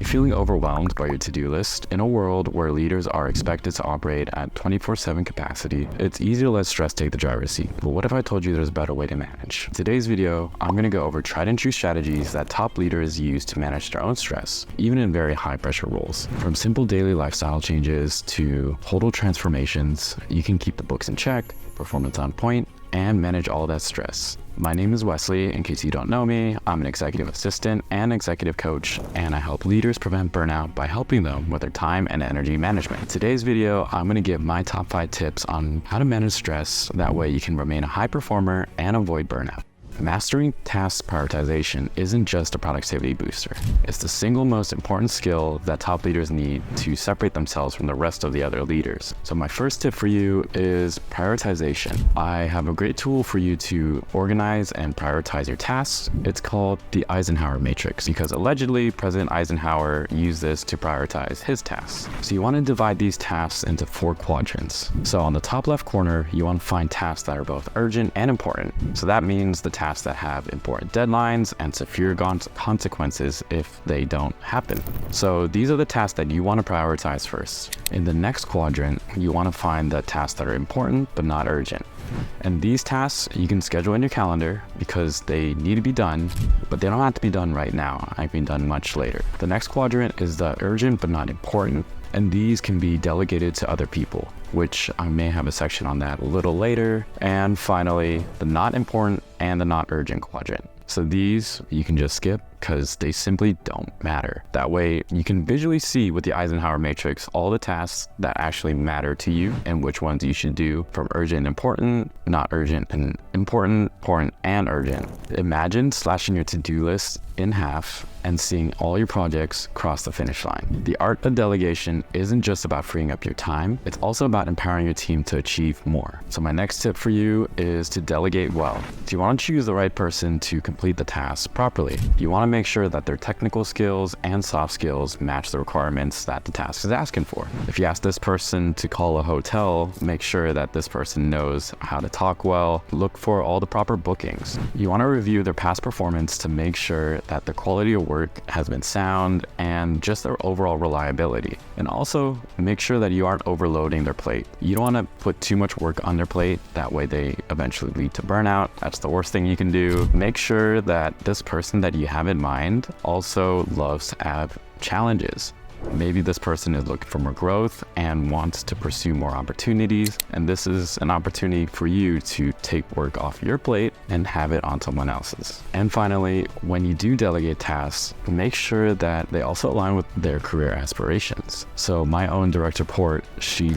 feeling overwhelmed by your to-do list? In a world where leaders are expected to operate at 24/7 capacity, it's easy to let stress take the driver's seat. But what if I told you there's a better way to manage? In today's video, I'm going to go over tried and true strategies that top leaders use to manage their own stress, even in very high pressure roles. From simple daily lifestyle changes to total transformations, you can keep the books in check, performance on point, and manage all that stress. My name is Wesley. In case you don't know me, I'm an executive assistant and executive coach, and I help leaders prevent burnout by helping them with their time and energy management. In today's video, I'm going to give my top 5 tips on how to manage stress. That way you can remain a high performer and avoid burnout. Mastering task prioritization isn't just a productivity booster. It's the single most important skill that top leaders need to separate themselves from the rest of the other leaders. So my first tip for you is prioritization. I have a great tool for you to organize and prioritize your tasks. It's called the Eisenhower Matrix because allegedly President Eisenhower used this to prioritize his tasks. So you want to divide these tasks into 4 quadrants. So on the top left corner, you want to find tasks that are both urgent and important. So that means the tasks that have important deadlines and severe consequences if they don't happen. So these are the tasks that you want to prioritize first. In the next quadrant, you want to find the tasks that are important but not urgent. And these tasks you can schedule in your calendar because they need to be done, but they don't have to be done right now. I can be done much later. The next quadrant is the urgent but not important, and these can be delegated to other people, which I may have a section on that a little later. And finally, the not important and the not urgent quadrant. So these you can just skip because they simply don't matter. That way you can visually see with the Eisenhower Matrix all the tasks that actually matter to you and which ones you should do, from urgent and important, not urgent and important, important and urgent. Imagine slashing your to-do list in half and seeing all your projects cross the finish line. The art of delegation isn't just about freeing up your time, it's also about empowering your team to achieve more. So my next tip for you is to delegate well. If you want to choose the right person to complete the task properly, you want to make sure that their technical skills and soft skills match the requirements that the task is asking for. If you ask this person to call a hotel, make sure that this person knows how to talk well. Look for all the proper bookings. You want to review their past performance to make sure that the quality of work has been sound and just their overall reliability. And also make sure that you aren't overloading their plate. You don't want to put too much work on their plate. That way they eventually lead to burnout. That's the worst thing you can do. Make sure that this person that you have in mind also loves to have challenges. Maybe this person is looking for more growth and wants to pursue more opportunities, and this is an opportunity for you to take work off your plate and have it on someone else's. And finally, when you do delegate tasks, make sure that they also align with their career aspirations. So my own direct report, she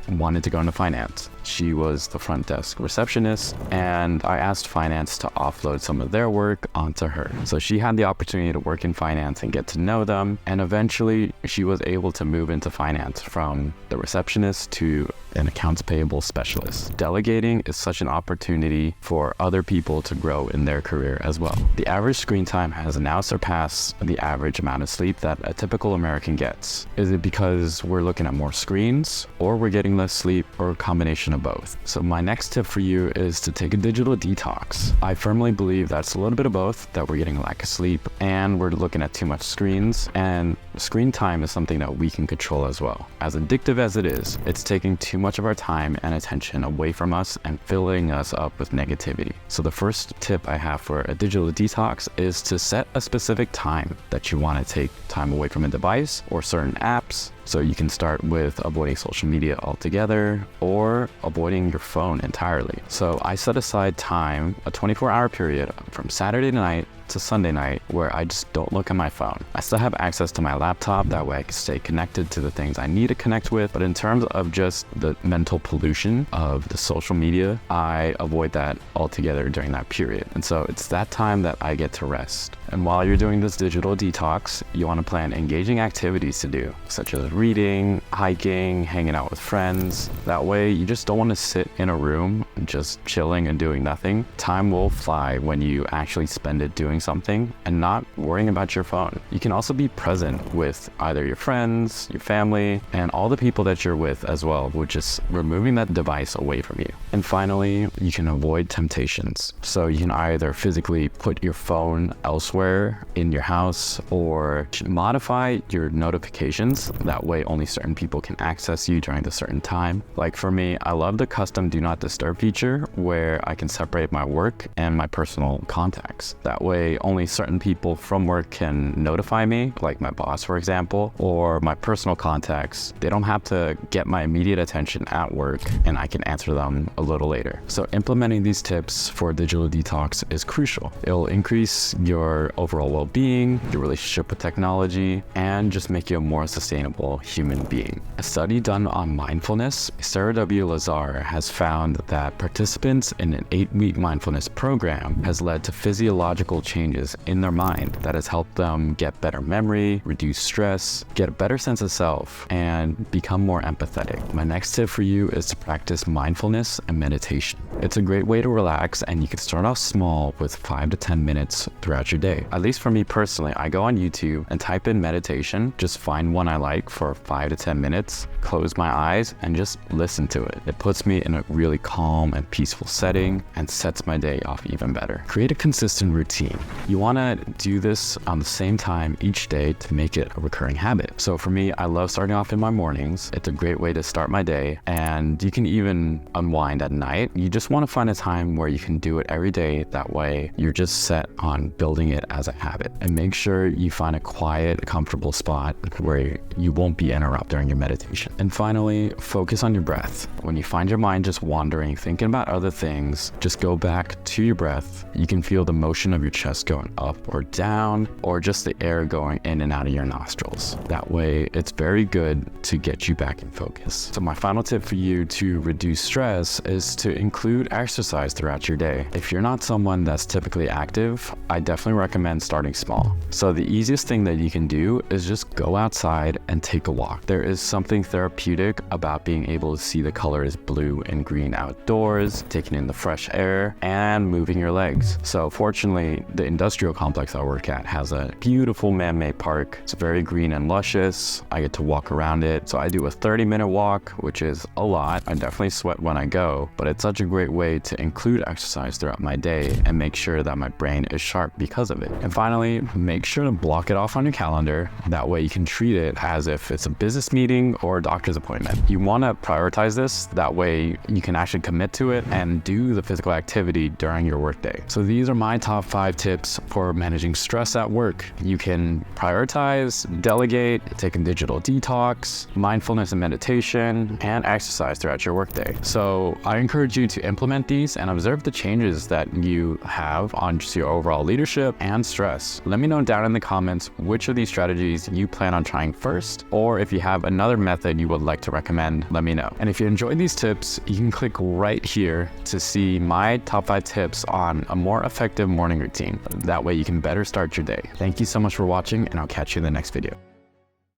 wanted to go into finance. She was the front desk receptionist, and I asked finance to offload some of their work onto her. So she had the opportunity to work in finance and get to know them, and eventually she was able to move into finance from the receptionist to an accounts payable specialist. Delegating is such an opportunity for other people to grow in their career as well. The average screen time has now surpassed the average amount of sleep that a typical American gets. Is it because we're looking at more screens, or we're getting less sleep, or a combination of both? So my next tip for you is to take a digital detox. I firmly believe that's a little bit of both, that we're getting a lack of sleep and we're looking at too much screens, and screen time is something that we can control as well. As addictive as it is, it's taking too much of our time and attention away from us and filling us up with negativity. So the first tip I have for a digital detox is to set a specific time that you want to take time away from a device or certain apps. So you can start with avoiding social media altogether or avoiding your phone entirely. So I set aside time, a 24-hour period from Saturday night to Sunday night, where I just don't look at my phone. I still have access to my laptop, that way I can stay connected to the things I need to connect with, but in terms of just the mental pollution of the social media, I avoid that altogether during that period. And so it's that time that I get to rest. And while you're doing this digital detox, you want to plan engaging activities to do, such as reading, hiking, hanging out with friends. That way you just don't want to sit in a room just chilling and doing nothing. Time will fly when you actually spend it doing something and not worrying about your phone. You can also be present with either your friends, your family, and all the people that you're with as well, which is removing that device away from you. And finally, you can avoid temptations. So you can either physically put your phone elsewhere software in your house, or modify your notifications. That way only certain people can access you during the certain time. Like for me, I love the custom do not disturb feature where I can separate my work and my personal contacts. That way only certain people from work can notify me, like my boss, for example, or my personal contacts. They don't have to get my immediate attention at work, and I can answer them a little later. So implementing these tips for digital detox is crucial. It'll increase your overall well-being, your relationship with technology, and just make you a more sustainable human being. A study done on mindfulness, Sarah W. Lazar has found that participants in an 8-week mindfulness program has led to physiological changes in their mind that has helped them get better memory, reduce stress, get a better sense of self, and become more empathetic. My next tip for you is to practice mindfulness and meditation. It's a great way to relax, and you can start off small with 5 to 10 minutes throughout your day. At least for me personally, I go on YouTube and type in meditation, just find one I like for 5 to 10 minutes, close my eyes, and just listen to it. It puts me in a really calm and peaceful setting and sets my day off even better. Create a consistent routine. You want to do this on the same time each day to make it a recurring habit. So for me, I love starting off in my mornings. It's a great way to start my day, and you can even unwind at night. You just want to find a time where you can do it every day. That way you're just set on building it as a habit, and make sure you find a quiet, comfortable spot where you won't be interrupted during your meditation. And finally, focus on your breath. When you find your mind just wandering, thinking about other things, just go back to your breath. You can feel the motion of your chest going up or down, or just the air going in and out of your nostrils. That way it's very good to get you back in focus. So my final tip for you to reduce stress is to include exercise throughout your day. If you're not someone that's typically active, I definitely recommend starting small. So the easiest thing that you can do is just go outside and take a walk. There is something therapeutic about being able to see the colors blue and green outdoors, taking in the fresh air, and moving your legs. So fortunately, the industrial complex I work at has a beautiful man-made park. It's very green and luscious. I get to walk around it. So I do a 30-minute walk, which is a lot. I definitely sweat when I go, but it's such a great way to include exercise throughout my day and make sure that my brain is sharp because of it. And finally, make sure to block it off on your calendar. That way you can treat it as if it's a business meeting or a doctor's appointment. You want to prioritize this. That way you can actually commit to it and do the physical activity during your workday. So these are my top 5 tips for managing stress at work. You can prioritize, delegate, take a digital detox, mindfulness and meditation, and exercise throughout your workday. So I encourage you to implement these and observe the changes that you have on just your overall leadership and stress. Let me know down in the comments which of these strategies you plan on trying first, or if you have another method you would like to recommend, let me know. And if you enjoyed these tips, you can click right here to see my top 5 tips on a more effective morning routine. That way you can better start your day. Thank you so much for watching, and I'll catch you in the next video.